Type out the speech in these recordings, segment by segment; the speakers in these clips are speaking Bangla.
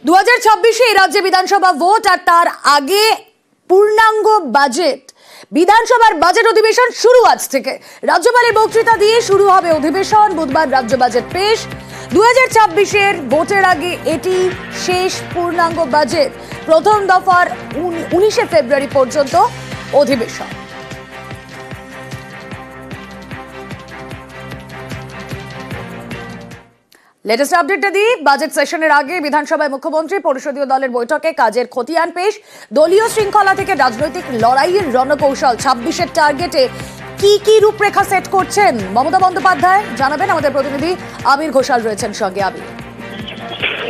2026-এ রাজ্যে বিধানসভা ভোট আর তার আগে পূর্ণাঙ্গ বাজেট। বিধানসভার বাজেট অধিবেশন শুরু আজ থেকে। রাজ্যপালের বক্তৃতা দিয়ে শুরু হবে অধিবেশন। বুধবার রাজ্য বাজেট পেশ। 2026-এর ভোটের আগে এটি শেষ পূর্ণাঙ্গ বাজেট। প্রথম দফার 19শে ফেব্রুয়ারি পর্যন্ত অধিবেশন। লেটেস্ট আপডেটটা দিই। বাজেট সেশনের আগে বিধানসভায় মুখ্যমন্ত্রী পরিষদীয় দলের বৈঠকে কাজের খতিয়ান পেশ। দলীয় শৃঙ্খলা থেকে রাজনৈতিক লড়াইয়ের রণকৌশল। 26-এর টার্গেটে কি রূপরেখা সেট করছেন মমতা বন্দ্যোপাধ্যায় জানাবেন আমাদের প্রতিনিধি আবির ঘোষাল রয়েছেন সঙ্গে। আবির,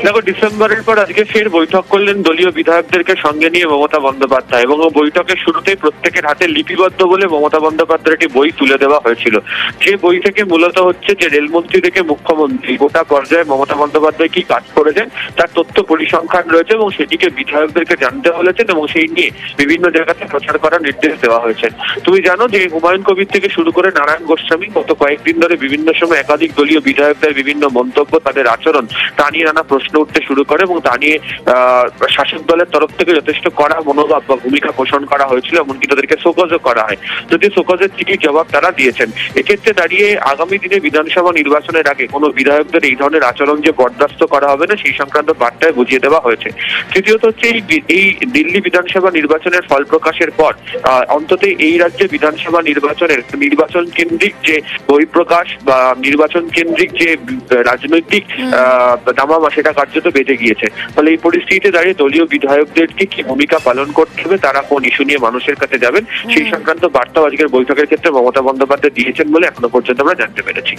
দেখো, ডিসেম্বরের পর আজকে ফের বৈঠক করলেন দলীয় বিধায়কদেরকে সঙ্গে নিয়ে মমতা বন্দ্যোপাধ্যায়, এবং বৈঠকের শুরুতেই প্রত্যেকের হাতে লিপিবদ্ধ বলে মমতা বন্দ্যোপাধ্যায়ের একটি বই তুলে দেওয়া হয়েছিল। যে বই থেকে মূলত হচ্ছে যে রেলমন্ত্রী থেকে মুখ্যমন্ত্রী গোটা পর্যায়ে মমতা বন্দ্যোপাধ্যায় কি কাজ করেছেন তার তথ্য পরিসংখ্যান রয়েছে, এবং সেটিকে বিধায়কদেরকে জানতে বলেছেন এবং সেই নিয়ে বিভিন্ন জায়গাতে প্রচার করার নির্দেশ দেওয়া হয়েছে। তুমি জানো যে হুমায়ুন কবির থেকে শুরু করে নারায়ণ গোস্বামী গত কয়েকদিন ধরে বিভিন্ন সময় একাধিক দলীয় বিধায়কদের বিভিন্ন মন্তব্য, তাদের আচরণ তা নিয়ে নানা প্রশ্ন উঠতে শুরু করে, এবং তা নিয়ে শাসক দলের তরফ থেকে যথেষ্ট কড়া মনোভাব বা ভূমিকা পোষণ করা হয়েছিল, এমনকি তাদেরকে শোকজও করা হয়। যদি শোকজের ঠিকই জবাব তারা দিয়েছেন। এক্ষেত্রে দাঁড়িয়ে আগামী দিনে বিধানসভা নির্বাচনের আগে কোনো বিধায়কদের এই ধরনের আচরণ যে বরদাস্ত করা হবে না সেই সংক্রান্ত বার্তায় বুঝিয়ে দেওয়া হয়েছে। তৃতীয়ত হচ্ছে এই দিল্লি বিধানসভা নির্বাচনের ফল প্রকাশের পর অন্তত এই রাজ্যে বিধানসভা নির্বাচন কেন্দ্রিক যে বহিঃপ্রকাশ বা নির্বাচন কেন্দ্রিক যে রাজনৈতিক দামামা সেটা কার্যত বেঁধে গিয়েছে। ফলে এই পরিস্থিতিতে দাঁড়িয়ে দলীয় বিধায়কদেরকে কি ভূমিকা পালন করতে হবে, তারা কোন ইস্যু নিয়ে মানুষের কাছে যাবেন সেই সংক্রান্ত বার্তাও আজকের বৈঠকের ক্ষেত্রে মমতা বন্দ্যোপাধ্যায় দিয়েছেন বলে এখনো পর্যন্ত আমরা জানতে পেরেছি।